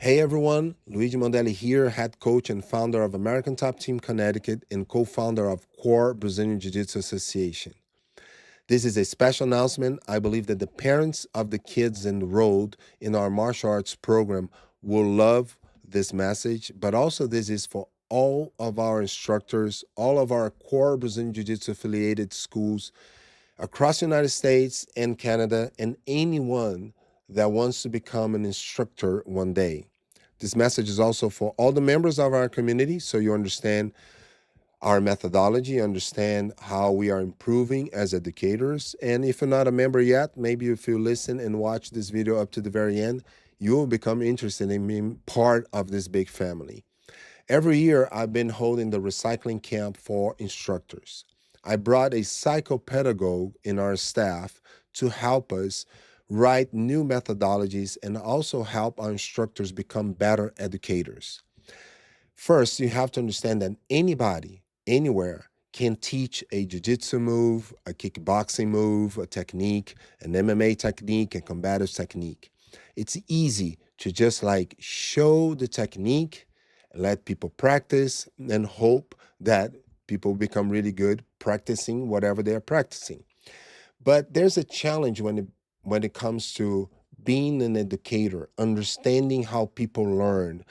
Hey everyone, Luigi Mondelli here, head coach and founder of American Top Team Connecticut and co-founder of Core Brazilian Jiu-Jitsu Association. This is a special announcement. I believe that the parents of the kids enrolled in our martial arts program will love this message, but also this is for all of our instructors, all of our Core Brazilian Jiu-Jitsu affiliated schools across the United States and Canada, and anyone that wants to become an instructor one day. This message is also for all the members of our community, so you understand our methodology, understand how we are improving as educators. And if you're not a member yet, maybe if you listen and watch this video up to the very end, you will become interested in being part of this big family. Every year, I've been holding the recycling camp for instructors. I brought a psychopedagogue in our staff to help us write new methodologies and also help our instructors become better educators. First, you have to understand that anybody, anywhere, can teach a jiu-jitsu move, a kickboxing move, a technique, an MMA technique, a combative technique. It's easy to just like show the technique, let people practice, and hope that people become really good practicing whatever they're practicing. But there's a challenge when it comes to being an educator, understanding how people learn,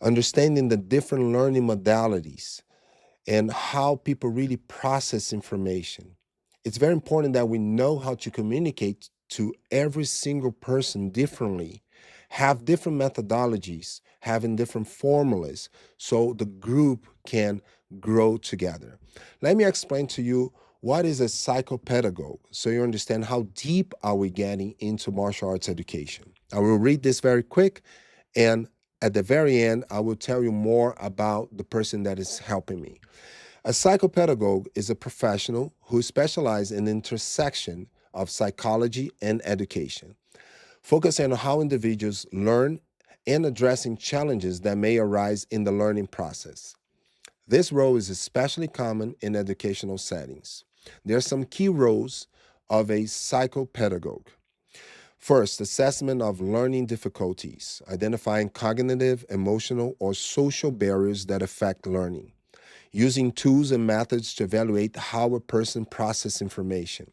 understanding the different learning modalities, and how people really process information. It's very important that we know how to communicate to every single person differently, have different methodologies, having different formulas, so the group can grow together. Let me explain to you what is a psychopedagogue so you understand how deep are we getting into martial arts education. I will read this very quick, and at the very end, I will tell you more about the person that is helping me. A psychopedagogue is a professional who specializes in the intersection of psychology and education, focusing on how individuals learn and addressing challenges that may arise in the learning process. This role is especially common in educational settings. There are some key roles of a psychopedagogue. First, assessment of learning difficulties, identifying cognitive, emotional, or social barriers that affect learning, using tools and methods to evaluate how a person processes information,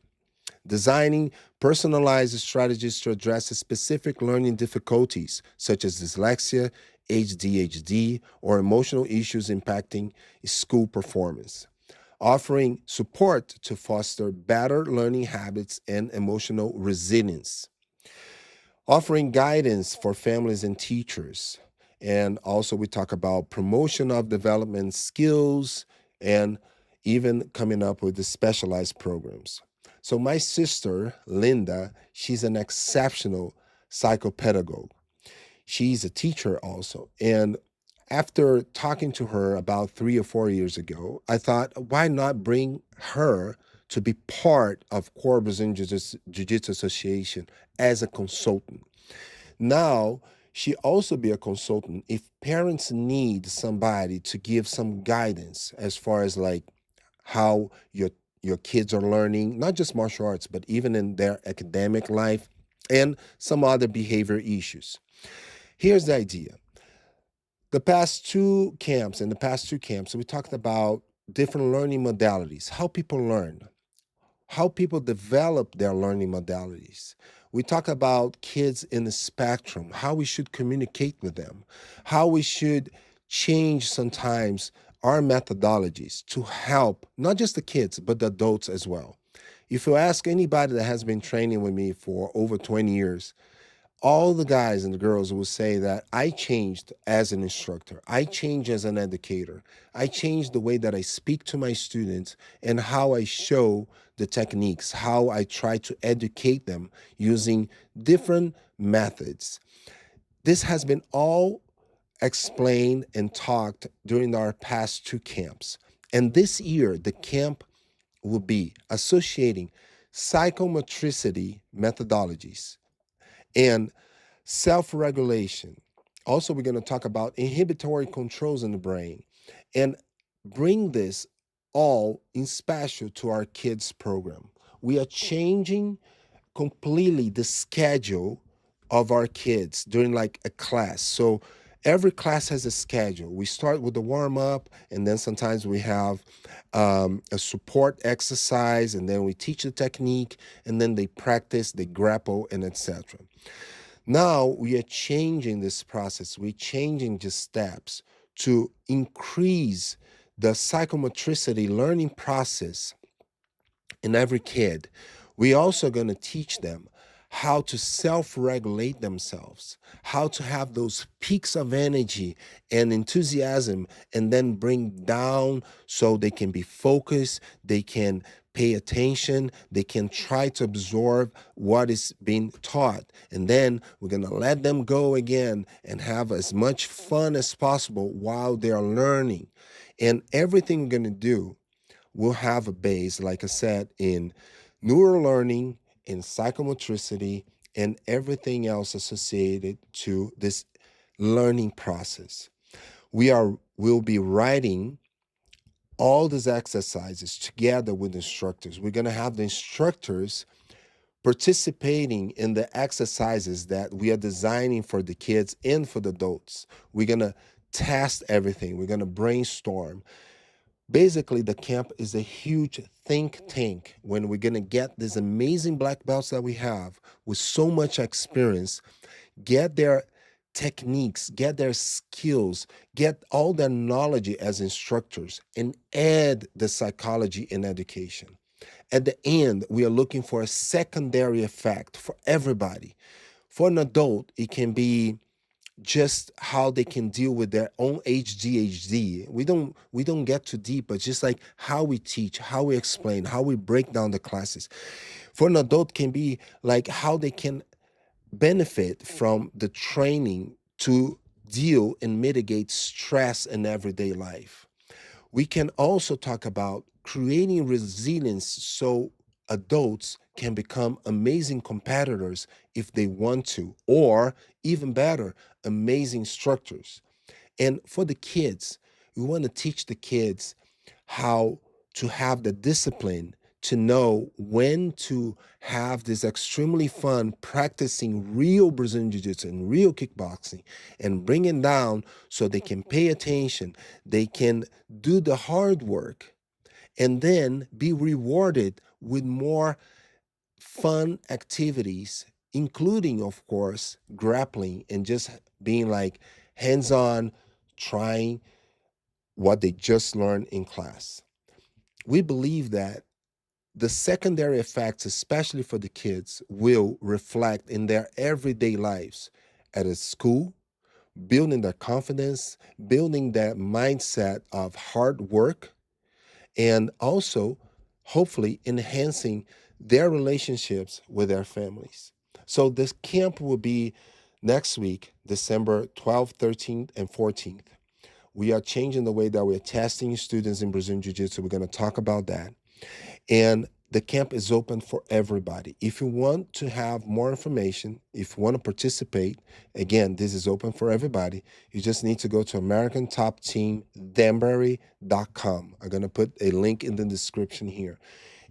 designing personalized strategies to address specific learning difficulties such as dyslexia, ADHD, or emotional issues impacting school performance, offering support to foster better learning habits and emotional resilience, offering guidance for families and teachers. And also, we talk about promotion of development skills and even coming up with the specialized programs. So, my sister, Linda, she's an exceptional psychopedagogue. She's a teacher also. And after talking to her about 3 or 4 years ago, I thought, why not bring her to be part of Core Brazilian Jiu-Jitsu Association as a consultant? Now, she also be a consultant if parents need somebody to give some guidance as far as like how your kids are learning, not just martial arts, but even in their academic life and some other behavior issues. Here's the idea. In the past two camps, we talked about different learning modalities, how people learn, how people develop their learning modalities. We talk about kids in the spectrum, how we should communicate with them, how we should change sometimes our methodologies to help not just the kids, but the adults as well. If you ask anybody that has been training with me for over 20 years, all the guys and the girls will say that I changed as an instructor. I changed as an educator. I changed the way that I speak to my students and how I show the techniques, how I try to educate them using different methods. This has been all explained and talked during our past two camps. And this year, the camp will be associating psychomotricity methodologies and self-regulation. Also, we're going to talk about inhibitory controls in the brain and bring this all in special to our kids program. We are changing completely the schedule of our kids during like a class. So every class has a schedule. We start with the warm up, and then sometimes we have a support exercise, and then we teach the technique, and then they practice, they grapple, and etc. Now we are changing this process. We're changing the steps to increase the psychomotricity learning process in every kid. We're also going to teach them how to self-regulate themselves, how to have those peaks of energy and enthusiasm, and then bring down so they can be focused, they can pay attention, they can try to absorb what is being taught. And then we're going to let them go again and have as much fun as possible while they're learning. And everything we're going to do will have a base, like I said, in neural learning, in psychomotricity, and everything else associated to this learning process. We'll be writing all these exercises together with instructors. We're going to have the instructors participating in the exercises that we are designing for the kids and for the adults. We're going to test everything. We're going to brainstorm. Basically, the camp is a huge think tank when we're going to get these amazing black belts that we have with so much experience, get their techniques, get their skills, get all their knowledge as instructors, and add the psychology in education. At the end, we are looking for a secondary effect for everybody. For an adult, it can be just how they can deal with their own HDHD. We don't get too deep, but just like how we teach, how we explain, how we break down the classes. For an adult can be like how they can benefit from the training to deal and mitigate stress in everyday life. We can also talk about creating resilience so adults can become amazing competitors if they want to, or even better, amazing instructors. And for the kids, we want to teach the kids how to have the discipline to know when to have this extremely fun practicing real Brazilian Jiu-Jitsu and real kickboxing and bring it down so they can pay attention, they can do the hard work, and then be rewarded with more fun activities, including, of course, grappling and just being like hands on, trying what they just learned in class. We believe that the secondary effects, especially for the kids, will reflect in their everyday lives at a school, building their confidence, building that mindset of hard work, and also hopefully enhancing their relationships with their families. So this camp will be next week, December 12th, 13th, and 14th. We are changing the way that we're testing students in Brazilian Jiu-Jitsu. We're going to talk about that. And the camp is open for everybody. If you want to have more information, if you want to participate, again, this is open for everybody. You just need to go to AmericanTopTeamDanbury.com. I'm going to put a link in the description here.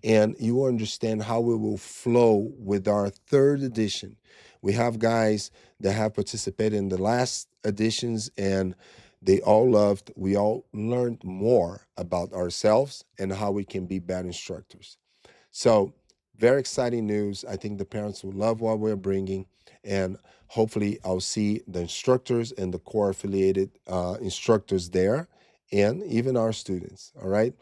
And you will understand how we will flow with our third edition. We have guys that have participated in the last editions, and they all loved, we all learned more about ourselves and how we can be better instructors. So, very exciting news. I think the parents will love what we're bringing, and hopefully, I'll see the instructors and the core affiliated instructors there, and even our students. All right.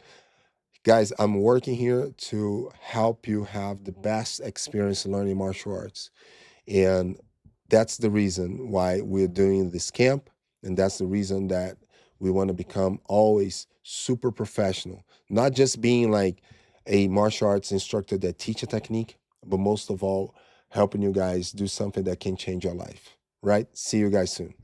Guys, I'm working here to help you have the best experience learning martial arts. And that's the reason why we're doing this camp. And that's the reason that we want to become always super professional, not just being like a martial arts instructor that teach a technique, but most of all, helping you guys do something that can change your life. Right? See you guys soon.